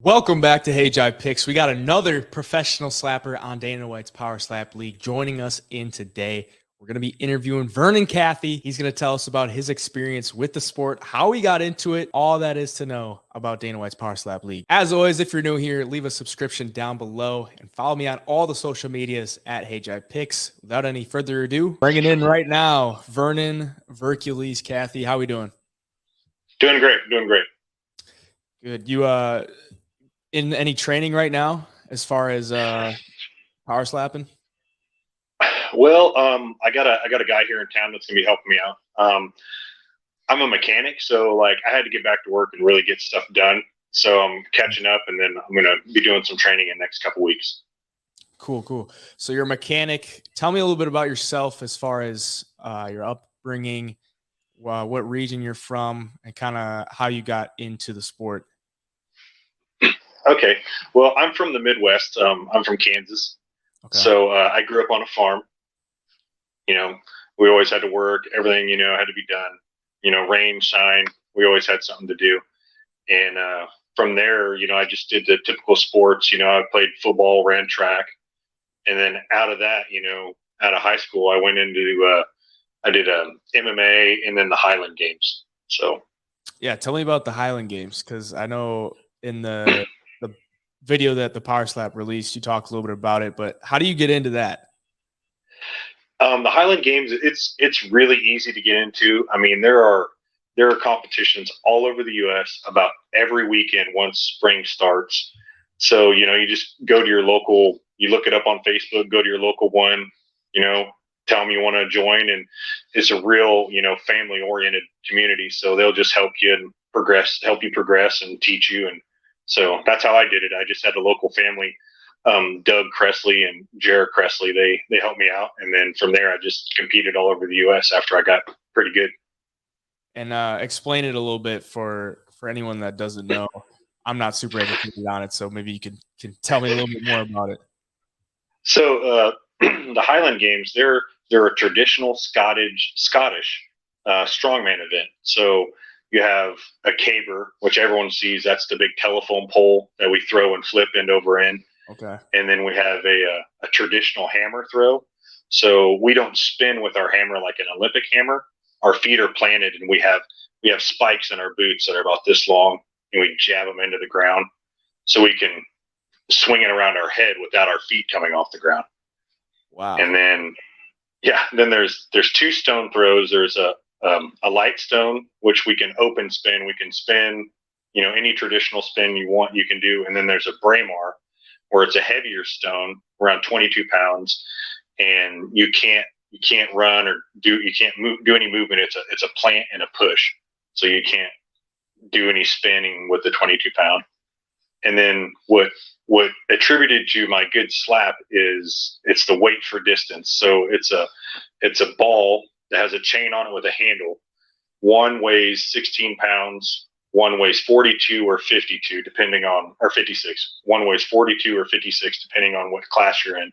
Welcome back to Hey Jive Picks. We got another professional slapper on Dana White's Power Slap League joining us in today. We're going to be interviewing Vernon Cathey. He's going to tell us about his experience with the sport, how he got into it, all that is to know about Dana White's Power Slap League. As always, if you're new here, leave a subscription down below and follow me on all the social medias at Hey Jive Picks. Without any further ado, bringing in right now, Vernon Vercules Cathey. How we doing? Doing great. Good. You in any training right now as far as power slapping? Well, I got a guy here in town that's gonna be helping me out. I'm a mechanic, so like I had to get back to work and really get stuff done. So I'm catching up, and then I'm gonna be doing some training in the next couple weeks. Cool. So you're a mechanic. Tell me a little bit about yourself as far as your upbringing, what region you're from, and kind of how you got into the sport. Okay. Well, I'm from the Midwest. I'm from Kansas. Okay. So I grew up on a farm. You know, we always had to work. Everything, had to be done. Rain, shine. We always had something to do. And from there, I just did the typical sports. I played football, ran track. And then out of that, out of high school, I went into, I did MMA and then the Highland Games. So, yeah, tell me about the Highland Games, because I know in the video that the Power Slap released, you talked a little bit about it, but how do you get into that? the Highland Games, it's really easy to get into. I mean, there are competitions all over the U.S. about every weekend once spring starts. So you just go to your local, you look it up on Facebook, go to your local one, tell them you want to join, and it's a real family oriented community. So they'll just help you and help you progress and teach you. And so that's how I did it. I just had a local family, Doug Cressley and Jared Cressley. They helped me out, and then from there I just competed all over the U.S. after I got pretty good. And explain it a little bit for anyone that doesn't know. I'm not super educated on it, so maybe you can tell me a little bit more about it. So the Highland Games, they're a traditional Scottish strongman event. So you have a caber, which everyone sees. That's the big telephone pole that we throw and flip end over end. Okay. And then we have a traditional hammer throw. So we don't spin with our hammer like an Olympic hammer. Our feet are planted, and we have spikes in our boots that are about this long, and we jab them into the ground so we can swing it around our head without our feet coming off the ground. Wow. And then then there's two stone throws. There's a light stone, which we can open spin. We can spin, any traditional spin you want, you can do. And then there's a braemar, where it's a heavier stone, around 22 pounds, and you can't run or you can't do any movement. It's a plant and a push, so you can't do any spinning with the 22-pound. And then what attributed to my good slap is it's the weight for distance. So it's a ball that has a chain on it with a handle. One weighs 16 pounds. One weighs 42 or 52, or 56. One weighs 42 or 56, depending on what class you're in.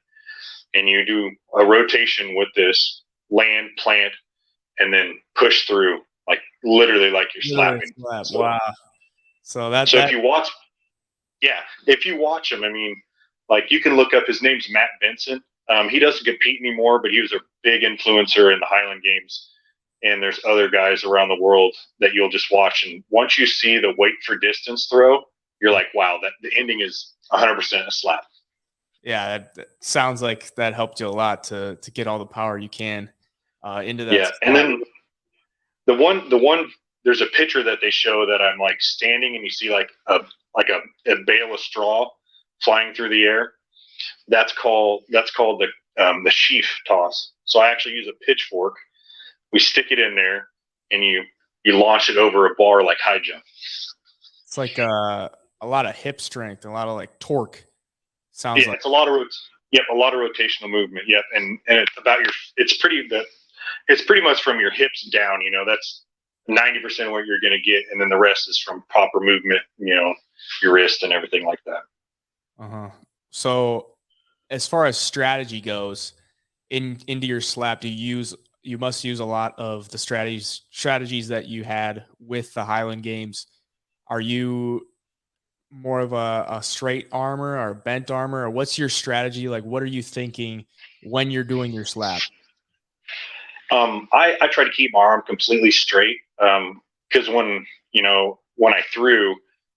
And you do a rotation with this, land, plant, and then push through, like literally like you're slapping. So, wow. So if you watch him, I mean, like you can look up, his name's Matt Vincent. He doesn't compete anymore, but he was a big influencer in the Highland Games. And there's other guys around the world that you'll just watch. And once you see the weight for distance throw, you're like, wow, that the ending is 100% a slap. Yeah, that sounds like that helped you a lot to get all the power you can into that. Yeah, spot. And then the one there's a picture that they show that I'm like standing, and you see like a bale of straw flying through the air. That's called the sheaf toss. So I actually use a pitchfork. We stick it in there, and you launch it over a bar like high jump. It's like a lot of hip strength, a lot of like torque. Sounds like it's a lot of rotational movement. Yep, and it's about it's pretty much from your hips down. That's 90% of what you're going to get, and then the rest is from proper movement. Your wrist and everything like that. So, as far as strategy goes, into your slap, you must use a lot of the strategies that you had with the Highland Games. Are you more of a straight armor or bent armor, or what's your strategy? Like, what are you thinking when you're doing your slap? I try to keep my arm completely straight. Because when I threw,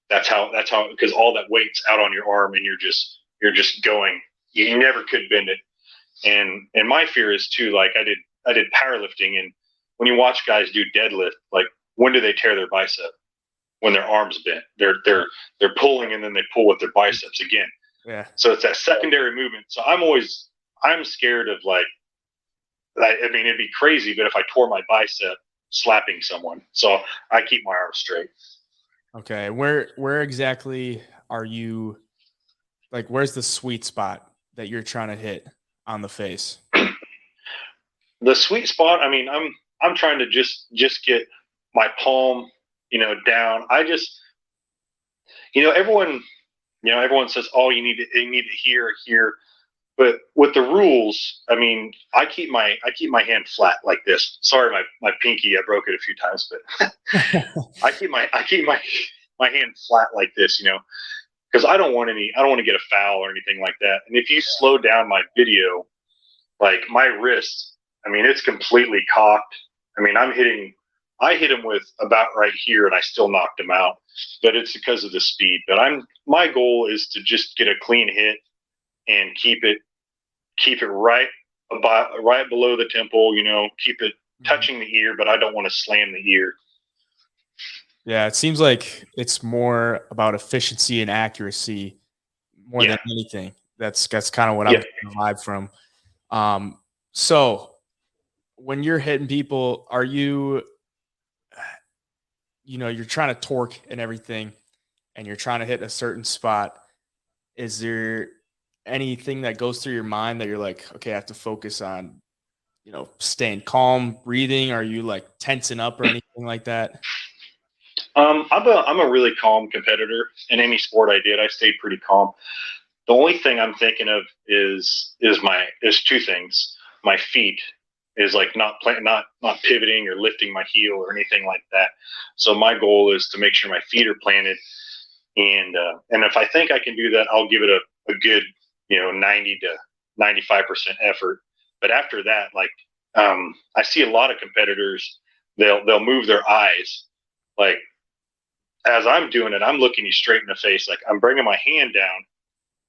that's how, because all that weight's out on your arm and you're just going, you never could bend it. And my fear is too, like I did powerlifting, and when you watch guys do deadlift, like when do they tear their bicep? When their arms bent. They're pulling and then they pull with their biceps again. Yeah. So it's that secondary movement. So I'm scared of like, I mean, it'd be crazy, but if I tore my bicep slapping someone, so I keep my arms straight. Okay. Where exactly are you? Like, where's the sweet spot that you're trying to hit on the face? The sweet spot. I mean, I'm trying to just get my palm, down. Everyone, everyone says, oh, you need to here. But with the rules, I mean, I keep my hand flat like this. Sorry, my pinky, I broke it a few times, but I keep my hand flat like this, because I don't want to get a foul or anything like that. And if you slow down my video, like my wrist, I mean, it's completely cocked. I mean, I hit him with about right here, and I still knocked him out. But it's because of the speed. But my goal is to just get a clean hit and keep it right below the temple. Keep it touching the ear, but I don't want to slam the ear. Yeah, it seems like it's more about efficiency and accuracy more than anything. That's kind of what I'm getting the vibe from. So when you're hitting people, are you, you're trying to torque and everything, and you're trying to hit a certain spot. Is there anything that goes through your mind that you're like, okay, I have to focus on, staying calm, breathing? Are you like tensing up or anything like that? I'm a really calm competitor. In any sport I did, I stayed pretty calm. The only thing I'm thinking of is two things. My feet is like not pivoting or lifting my heel or anything like that. So my goal is to make sure my feet are planted, and if I think I can do that, I'll give it a good 90 to 95% effort. But after that, like I see a lot of competitors, they'll move their eyes like as I'm doing it. I'm looking you straight in the face, like I'm bringing my hand down.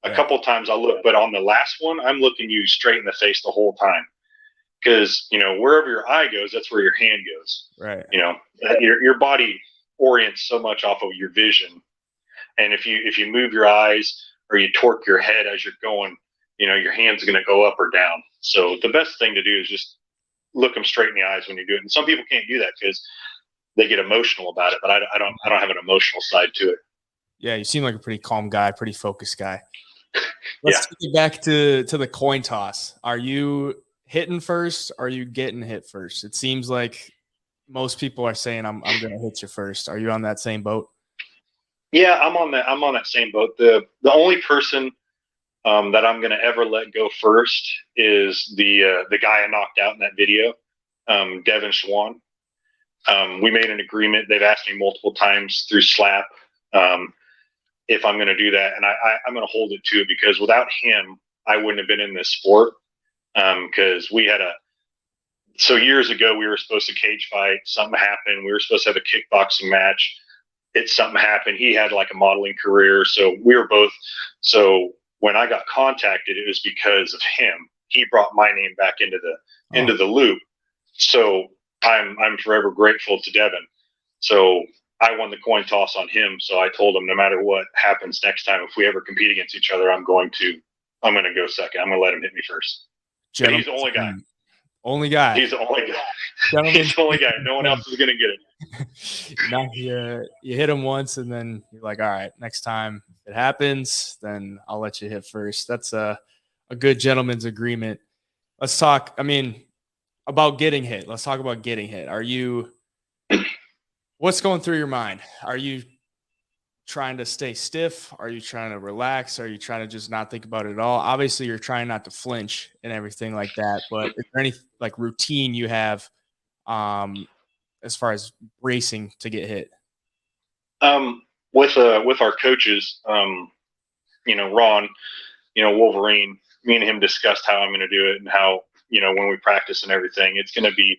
A couple of times I'll look, but on the last one, I'm looking you straight in the face the whole time. Because, wherever your eye goes, that's where your hand goes. Right. Your body orients so much off of your vision. And if you move your eyes or you torque your head as you're going, your hand's going to go up or down. So the best thing to do is just look them straight in the eyes when you do it. And some people can't do that because they get emotional about it, but I don't have an emotional side to it. Yeah, you seem like a pretty calm guy, pretty focused guy. Let's take it back to the coin toss. Are you hitting first? Or are you getting hit first? It seems like most people are saying I'm going to hit you first. Are you on that same boat? Yeah, I'm on that same boat. The only person that I'm going to ever let go first is the guy I knocked out in that video, Devin Schwan. We made an agreement. They've asked me multiple times through Slap if I'm going to do that, and I'm going to hold it to it, because without him, I wouldn't have been in this sport. Because so years ago, we were supposed to cage fight. Something happened. We were supposed to have a kickboxing match. Something happened. He had like a modeling career, so we were both. So when I got contacted, it was because of him. He brought my name back into the loop. So I'm forever grateful to Devin. So I won the coin toss on him. So I told him no matter what happens next time, if we ever compete against each other, I'm going to go second. I'm going to let him hit me first. But he's the only guy. Only guy. He's the only guy. He's the only guy. No one else is going to get it. Now you hit him once, and then you're like, all right, next time it happens, then I'll let you hit first. That's a good gentleman's agreement. Let's talk, about getting hit. Let's talk about getting hit. What's going through your mind? Are you trying to stay stiff? Are you trying to relax? Are you trying to just not think about it at all? Obviously, you're trying not to flinch and everything like that, but is there any like routine you have as far as bracing to get hit? with our coaches, Ron, Wolverine, me and him discussed how I'm going to do it and how, when we practice and everything, it's going to be,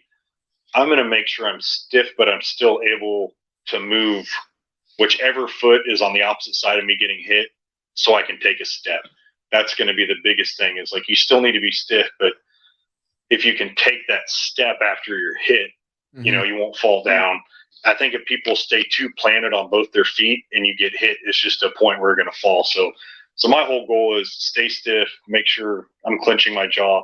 I'm going to make sure I'm stiff, but I'm still able to move whichever foot is on the opposite side of me getting hit so I can take a step. That's going to be the biggest thing, is like, you still need to be stiff, but if you can take that step after you're hit, you won't fall down. I think if people stay too planted on both their feet and you get hit, it's just a point where you're going to fall. So my whole goal is stay stiff, make sure I'm clenching my jaw,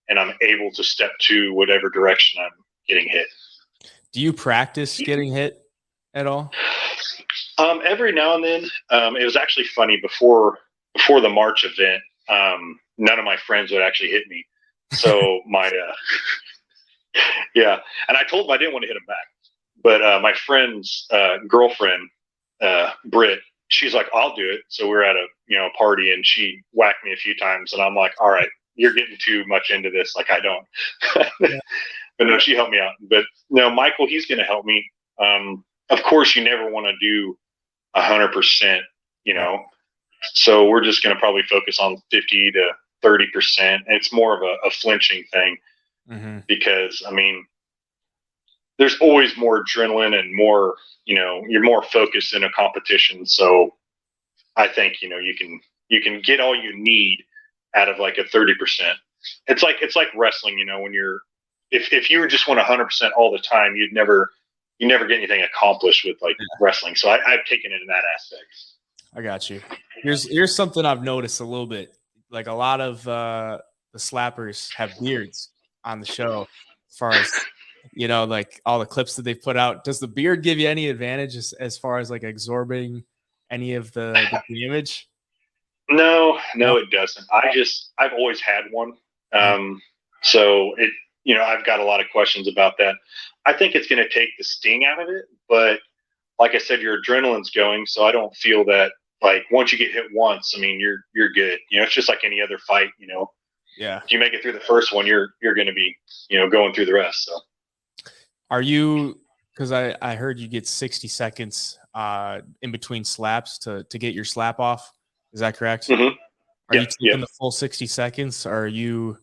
and I'm able to step to whatever direction I'm getting hit. Do you practice getting hit at all? Every now and then. It was actually funny before the March event. None of my friends would actually hit me. So yeah, and I told them I didn't want to hit them back. But my friend's girlfriend, Britt, she's like, I'll do it. So we're at a party, and she whacked me a few times, and I'm like, all right, you're getting too much into this. Like, I don't. Yeah. But no, she helped me out. But no, Michael, he's going to help me. Of course, you never want to do 100%, So we're just going to probably focus on 50 to 30%. It's more of a flinching thing, because there's always more adrenaline and more, you're more focused in a competition. So I think, you can get all you need out of like a 30%. It's like wrestling, when you're, if you just want 100% all the time, you never get anything accomplished with wrestling. So I've taken it in that aspect. I got you. Here's something I've noticed a little bit. Like, a lot of the slappers have beards on the show, as far as, like all the clips that they put out. Does the beard give you any advantage as far as like absorbing any of the image? No, it doesn't. I've always had one. So it, I've got a lot of questions about that. I think it's going to take the sting out of it, but like I said, your adrenaline's going. So I don't feel that, like, once you get hit once, you're good. It's just like any other fight, Yeah. If you make it through the first one, you're going to be, going through the rest. So are you, because I heard you get 60 seconds in between slaps to get your slap off. Is that correct? Mm-hmm. Are you taking the full 60 seconds? Or are you,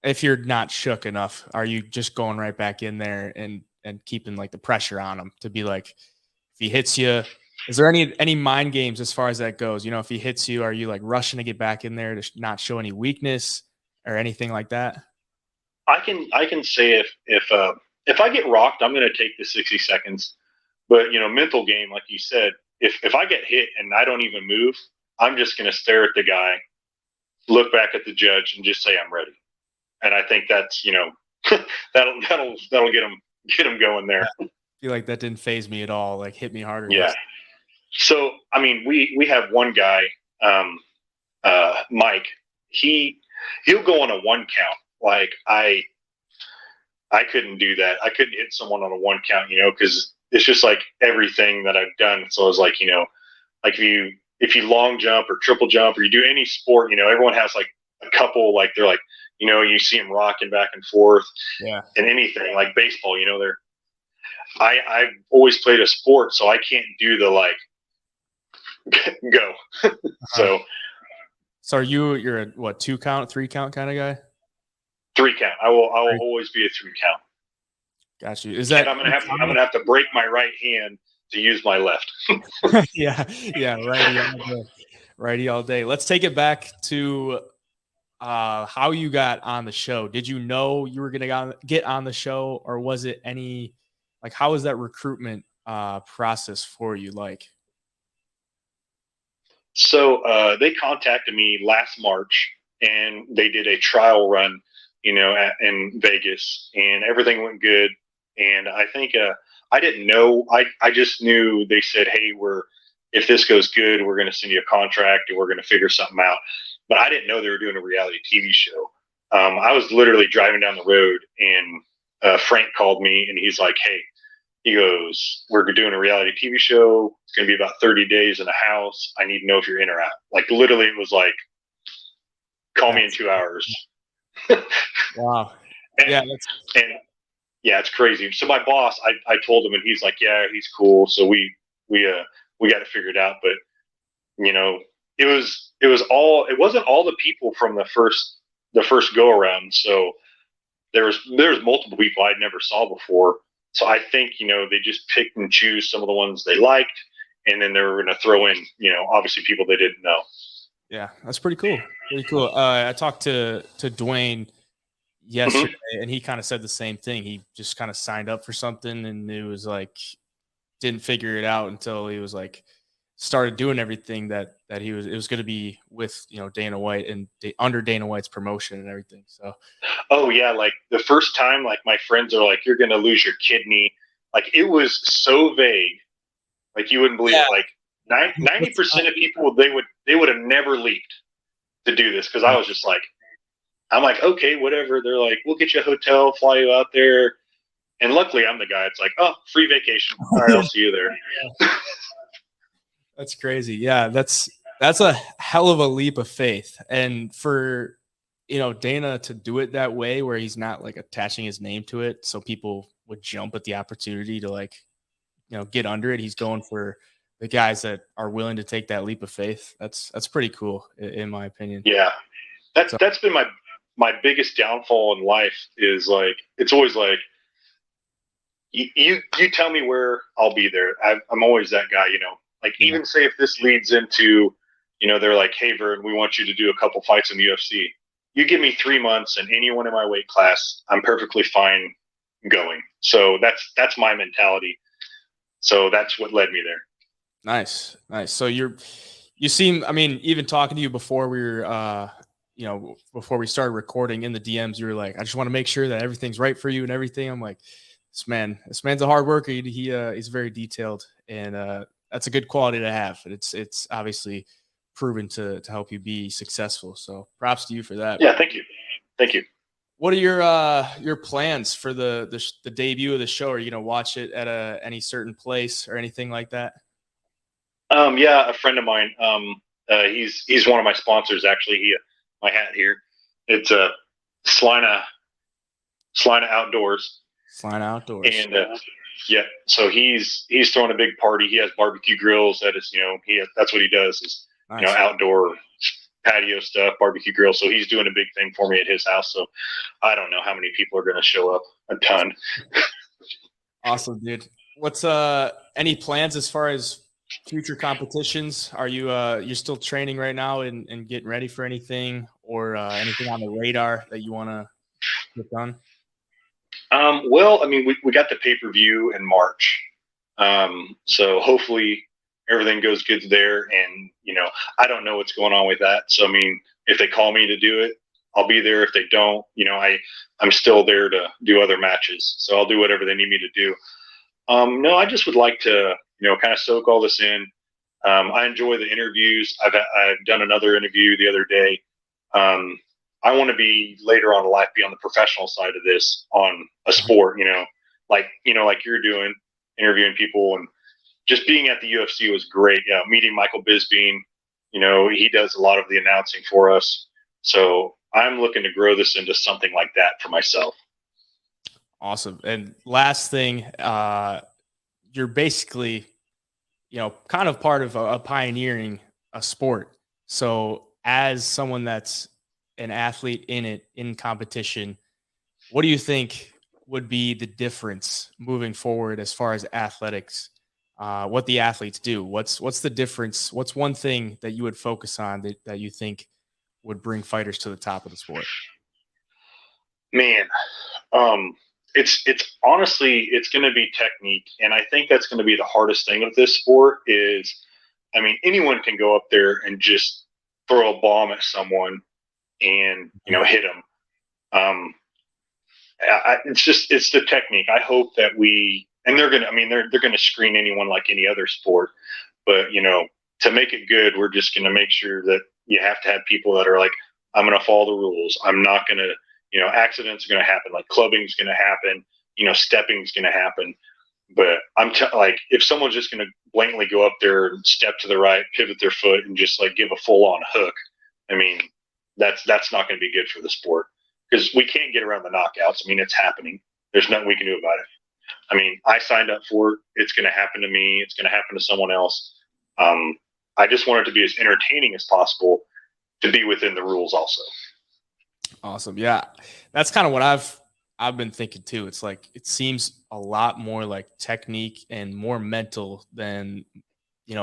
if you're not shook enough, are you just going right back in there and keeping like the pressure on him to be like, if he hits you, is there any mind games as far as that goes? If he hits you, are you like rushing to get back in there to not show any weakness or anything like that? I can say if I get rocked, I'm going to take the 60 seconds. But mental game, like you said, if I get hit and I don't even move, I'm just going to stare at the guy, look back at the judge, and just say I'm ready. And I think that's that'll get him going there. I feel like that didn't phase me at all. Like, hit me harder. Yeah. So we have one guy, Mike. He'll go on a one count. Like, I couldn't do that. I couldn't hit someone on a one count, because it's just like everything that I've done. So I was like, like if you long jump or triple jump or you do any sport, everyone has like a couple, like they're like, you see them rocking back and forth. Yeah. And anything like baseball, I've always played a sport, so I can't do the like go. So are you're a what, 2 count, 3 count kind of guy? 3 count. I will always be a 3 count. Got you. Is that, and I'm gonna have to break my right hand to use my left. yeah, righty all day. Let's take it back to how you got on the show. Did you know you were gonna get on the show, or was it how was that recruitment process for you like? So they contacted me last March, and they did a trial run, in Vegas, and everything went good. And I think I didn't know. I just knew they said, hey, if this goes good, we're going to send you a contract, and we're going to figure something out. But I didn't know they were doing a reality TV show. I was literally driving down the road, and Frank called me, and he's like, hey, he goes, we're doing a reality TV show. It's going to be about 30 days in a house. I need to know if you're in or out. Like, literally, it was like, call me in 2 hours. Wow. Yeah, it's crazy. So my boss, I told him, and he's like, yeah, he's cool. So we we got to figure it out. But it wasn't all the people from the first go around. So there's multiple people I'd never saw before. So I think they just picked and choose some of the ones they liked, and then they were going to throw in obviously people they didn't know. Yeah, that's pretty cool. Pretty cool. I talked to Dwayne yesterday, and he kind of said the same thing. He just kind of signed up for something, and it was like didn't figure it out until he was like started doing everything that it was going to be with Dana White and under Dana White's promotion and everything. So oh yeah, like the first time, like my friends are like, you're going to lose your kidney. Like it was so vague, like you wouldn't believe it. Like 90% of people they would have never leaped to do this, because I was just like, I'm like, okay, whatever. They're like, we'll get you a hotel, fly you out there, and luckily I'm the guy. It's like, oh, free vacation. All right, I'll see you there. That's crazy. Yeah, that's a hell of a leap of faith, and for Dana to do it that way, where he's not like attaching his name to it, so people would jump at the opportunity to like get under it. He's going for the guys that are willing to take that leap of faith. That's pretty cool, in my opinion. Yeah, that's been my biggest downfall in life. Is like, it's always like, you tell me where, I'll be there. I'm always that guy. Like, even say if this leads into, they're like, hey, Vern, we want you to do a couple fights in the UFC. You give me 3 months and anyone in my weight class, I'm perfectly fine going. So that's my mentality. So that's what led me there. Nice. So you seem, I mean, even talking to you before we were, before we started recording in the DMs, you were like, I just want to make sure that everything's right for you and everything. I'm like, this man's a hard worker. He's very detailed, and that's a good quality to have. It's obviously proven to help you be successful. So props to you for that. Yeah. Thank you. What are your plans for the debut of the show? Are you going to watch it at any certain place or anything like that? Yeah, a friend of mine. He's one of my sponsors, actually. My hat here. It's Slina Outdoors. Slina Outdoors. And yeah, so he's throwing a big party. He has barbecue grills. That's what he does is Nice. Outdoor patio stuff, barbecue grill. So he's doing a big thing for me at his house. So I don't know how many people are going to show up. A ton. Awesome, dude. What's any plans as far as future competitions? Are you you're still training right now and getting ready for anything, or anything on the radar that you want to get done? Well, I mean, we got the pay-per-view in March. So hopefully everything goes good there. And, I don't know what's going on with that. So, I mean, if they call me to do it, I'll be there. If they don't, I'm still there to do other matches. So I'll do whatever they need me to do. No, I just would like to, kind of soak all this in. I enjoy the interviews. I've done another interview the other day. I want to be later on in life, be on the professional side of this on a sport, like you're doing, interviewing people, and just being at the UFC was great. Yeah. Meeting Michael Bisping, he does a lot of the announcing for us. So I'm looking to grow this into something like that for myself. Awesome. And last thing, you're basically, kind of part of a pioneering a sport. So as someone that's an athlete in competition, what do you think would be the difference moving forward as far as athletics, what the athletes do? What's the difference? What's one thing that you would focus on that you think would bring fighters to the top of the sport? Man, it's honestly, it's going to be technique. And I think that's going to be the hardest thing with this sport is, I mean, anyone can go up there and just throw a bomb at someone and, hit them. It's the technique. I hope that they're going to screen anyone like any other sport, but to make it good, we're just going to make sure that you have to have people that are like, I'm going to follow the rules. I'm not going to, accidents are going to happen. Like clubbing is going to happen, stepping is going to happen. But like, if someone's just going to blatantly go up there and step to the right, pivot their foot, and just like give a full on hook, I mean, that's not going to be good for the sport, because we can't get around the knockouts. I mean, it's happening. There's nothing we can do about it. I mean, I signed up for it. It's going to happen to me. It's going to happen to someone else. I just want it to be as entertaining as possible to be within the rules also. Awesome. Yeah. That's kind of what I've been thinking too. It's like it seems a lot more like technique and more mental than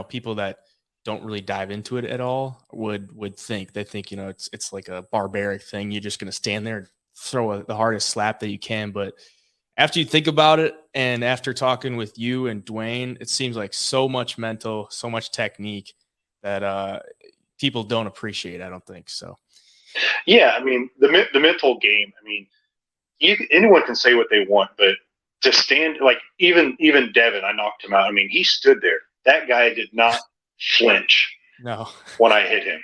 people that don't really dive into it at all would think. They think, it's like a barbaric thing. You're just going to stand there and throw the hardest slap that you can, but after you think about it and after talking with you and Dwayne, it seems like so much mental, so much technique that people don't appreciate, I don't think so. Yeah, I mean the mental game. I mean, anyone can say what they want, but to stand like even Devin, I knocked him out. I mean, he stood there. That guy did not flinch No. when I hit him.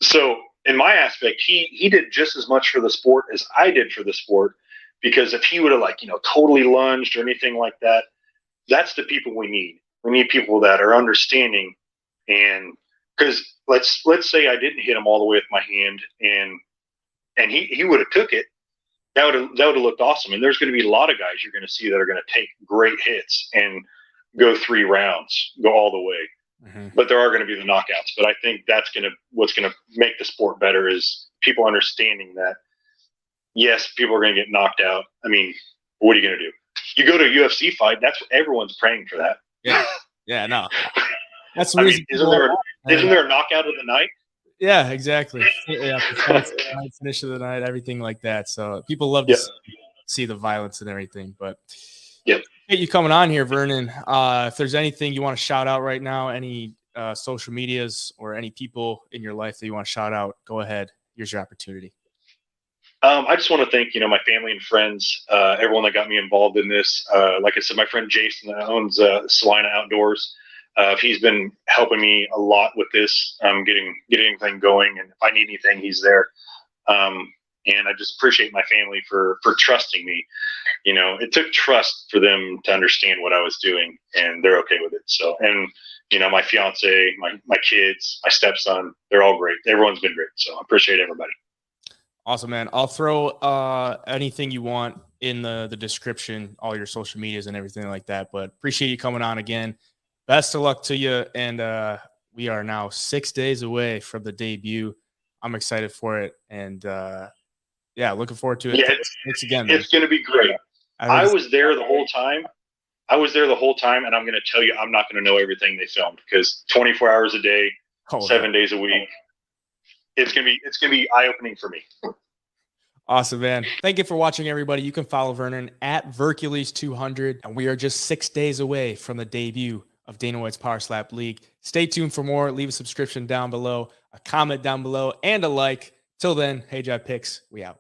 So in my aspect, he did just as much for the sport as I did for the sport. Because if he would have totally lunged or anything like that, that's the people we need. We need people that are understanding, and because let's say I didn't hit him all the way with my hand, and he would have took it. That would have looked awesome. And there's going to be a lot of guys you're going to see that are going to take great hits and go 3 rounds, go all the way. Mm-hmm. But there are going to be the knockouts. But I think what's going to make the sport better is people understanding that. Yes, people are going to get knocked out. I mean, what are you going to do? You go to a UFC fight, that's what everyone's praying for that. Yeah, no. That's I mean, isn't there a knockout of the night? Yeah, exactly. Yeah, finish of the night, everything like that. So people love to see the violence and everything. But appreciate you coming on here, Vernon. If there's anything you want to shout out right now, any social medias or any people in your life that you want to shout out, go ahead. Here's your opportunity. I just want to thank, my family and friends, everyone that got me involved in this. Like I said, my friend Jason that owns Salina Outdoors. He's been helping me a lot with this, getting anything going. And if I need anything, he's there. And I just appreciate my family for trusting me. It took trust for them to understand what I was doing, and they're okay with it. So, and my fiance, my kids, my stepson, they're all great. Everyone's been great. So I appreciate everybody. Awesome, man. I'll throw anything you want in the description, all your social medias and everything like that. But appreciate you coming on again. Best of luck to you. And we are now 6 days away from the debut. I'm excited for it. And looking forward to it. Yeah, thanks again. It's going to be great. I was there the whole time. And I'm going to tell you, I'm not going to know everything they filmed because 24 hours a day, 7 days a week. It's gonna be eye-opening for me. Awesome, man. Thank you for watching, everybody. You can follow Vernon at Vercules200, and we are just 6 days away from the debut of Dana White's Power Slap League. Stay tuned for more. Leave a subscription down below, a comment down below, and a like. Till then, Hey Jive Picks, we out.